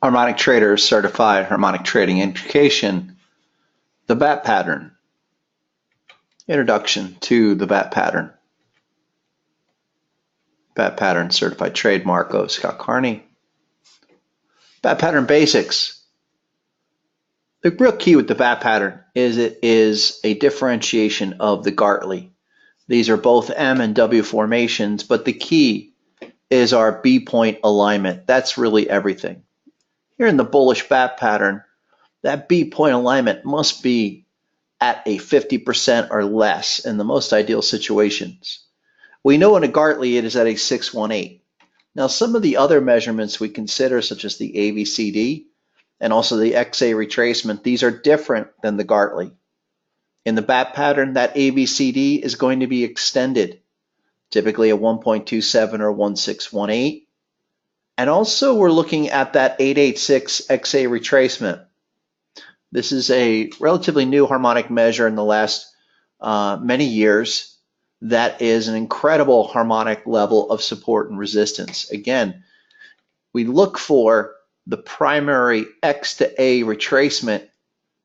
Harmonic Trader Certified Harmonic Trading Education, the Bat Pattern. Introduction to the Bat Pattern. Bat Pattern Certified Trademark of Scott Carney. Bat Pattern Basics. The real key with the Bat Pattern is it is a differentiation of the Gartley. These are both M and W formations, but the key is our B point alignment. That's really everything. Here in the Bullish Bat Pattern, that B point alignment must be at a 50% or less in the most ideal situations. We know in a Gartley it is at a 618. Now some of the other measurements we consider, such as the ABCD and also the XA retracement, these are different than the Gartley. In the Bat Pattern, that ABCD is going to be extended, typically a 1.27 or 1618. And also we're looking at that 886 XA retracement. This is a relatively new harmonic measure in the last many years that is an incredible harmonic level of support and resistance. Again, we look for the primary X to A retracement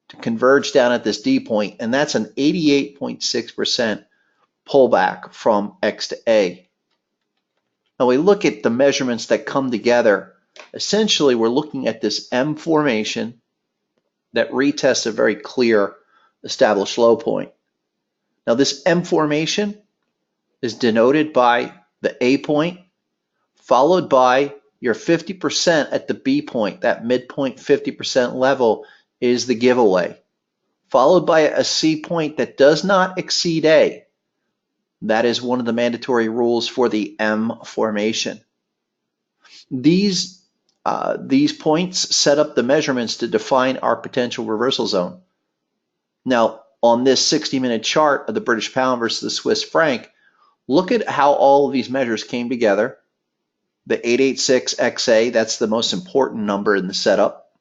to converge down at this D point, and that's an 88.6% pullback from X to A. Now we look at the measurements that come together. Essentially, we're looking at this M formation that retests a very clear established low point. Now this M formation is denoted by the A point, followed by your 50% at the B point. That midpoint 50% level is the giveaway, followed by a C point that does not exceed A. That is one of the mandatory rules for the M formation. These points set up the measurements to define our potential reversal zone. Now, on this 60-minute chart of the British pound versus the Swiss franc, look at how all of these measures came together. The 886 XA, that's the most important number in the setup,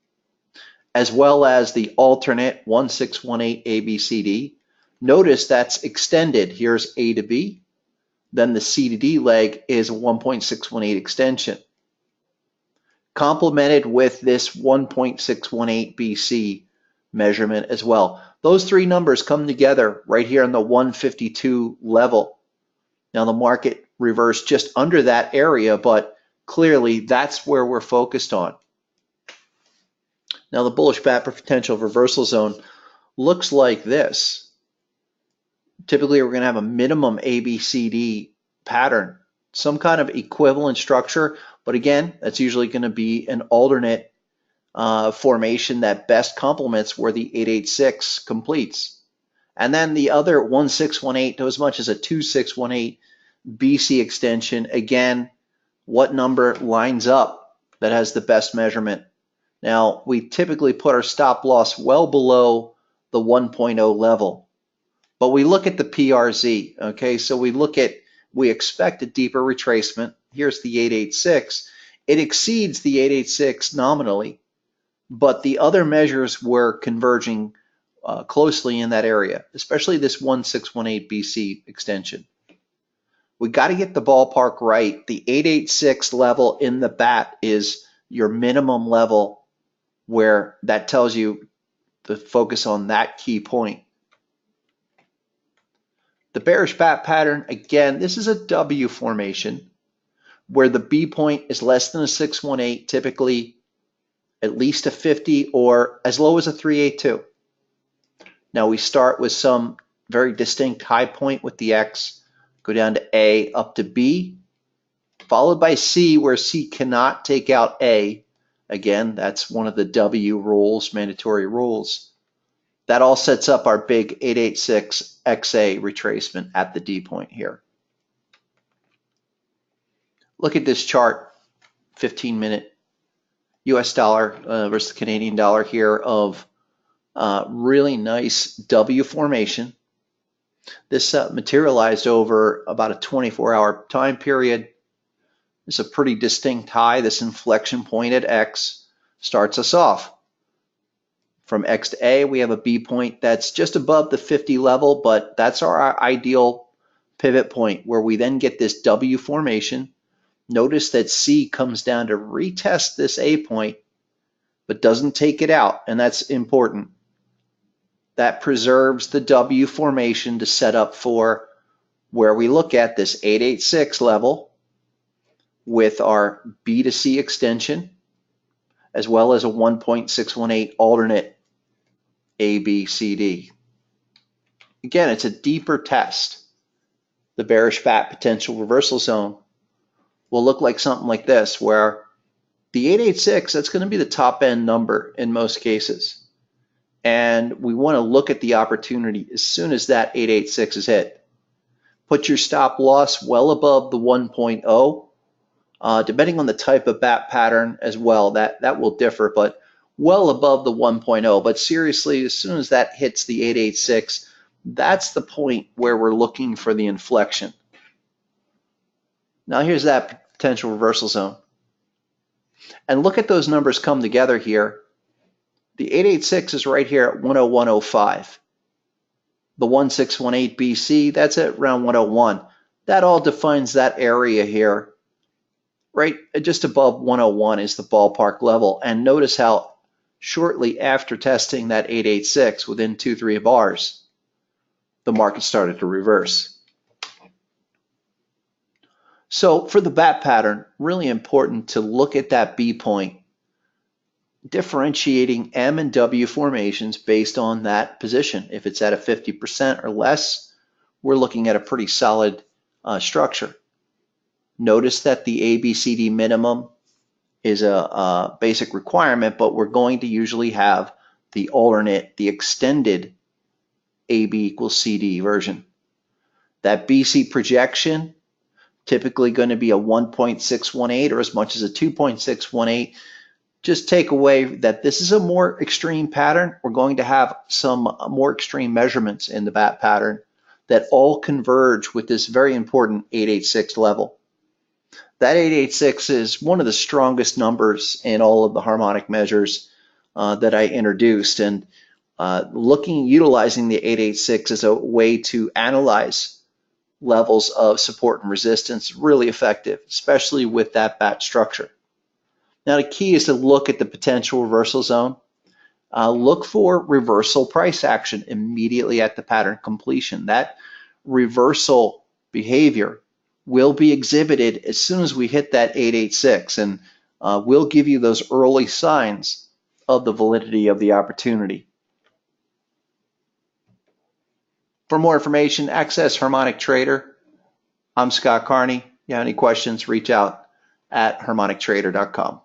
as well as the alternate 1618 ABCD. Notice that's extended. Here's A to B. Then the C to D leg is a 1.618 extension, complemented with this 1.618 BC measurement as well. Those three numbers come together right here on the 152 level. Now the market reversed just under that area, but clearly that's where we're focused on. Now the bullish bat potential reversal zone looks like this. Typically we're going to have a minimum ABCD pattern, some kind of equivalent structure, but again, that's usually going to be an alternate formation that best complements where the 886 completes. And then the other 1618 to as much as a 2618 BC extension. Again, what number lines up that has the best measurement? Now, we typically put our stop loss well below the 1.0 level, but we look at the PRZ, okay? So we expect a deeper retracement. Here's the 886. It exceeds the 886 nominally, but the other measures were converging closely in that area, especially this 1618 BC extension. We got to get the ballpark right. The 886 level in the bat is your minimum level, where that tells you to focus on that key point. The bearish bat pattern, again, this is a W formation where the B point is less than a 618, typically at least a 50 or as low as a 382. Now we start with some very distinct high point with the X, go down to A, up to B, followed by C, where C cannot take out A. Again, that's one of the W rules, mandatory rules. That all sets up our big 886 XA retracement at the D point here. Look at this chart, 15-minute US dollar versus Canadian dollar here of really nice W formation. This materialized over about a 24-hour time period. It's a pretty distinct high. This inflection point at X starts us off. From X to A, we have a B point that's just above the 50 level, but that's our ideal pivot point where we then get this W formation. Notice that C comes down to retest this A point, but doesn't take it out, and that's important. That preserves the W formation to set up for where we look at this 886 level with our B to C extension, as well as a 1.618 alternate A, B, C, D. Again, it's a deeper test. The bearish bat potential reversal zone will look like something like this, where the 886, that's going to be the top end number in most cases. And we want to look at the opportunity as soon as that 886 is hit. Put your stop loss well above the 1.0. Depending on the type of bat pattern as well, that will differ, but well above the 1.0. But seriously, as soon as that hits the 886, that's the point where we're looking for the inflection. Now here's that potential reversal zone. And look at those numbers come together here. The 886 is right here at 101.05. The 1618 BC, that's at around 101. That all defines that area here. Right just above 101 is the ballpark level. And notice how shortly after testing that 886, within 2-3 bars, the market started to reverse. So for the bat pattern, really important to look at that B point, differentiating M and W formations based on that position. If it's at a 50% or less, we're looking at a pretty solid structure. Notice that the ABCD minimum is a basic requirement, but we're going to usually have the alternate, the extended AB equals CD version. That BC projection, typically going to be a 1.618 or as much as a 2.618. Just take away that this is a more extreme pattern. We're going to have some more extreme measurements in the bat pattern that all converge with this very important 886 level. That 886 is one of the strongest numbers in all of the harmonic measures that I introduced, and utilizing the 886 as a way to analyze levels of support and resistance, really effective, especially with that bat structure. Now the key is to look at the potential reversal zone. Look for reversal price action immediately at the pattern completion. That reversal behavior will be exhibited as soon as we hit that 886, and we'll give you those early signs of the validity of the opportunity. For more information, access Harmonic Trader. I'm Scott Carney. If you have any questions, reach out at harmonictrader.com.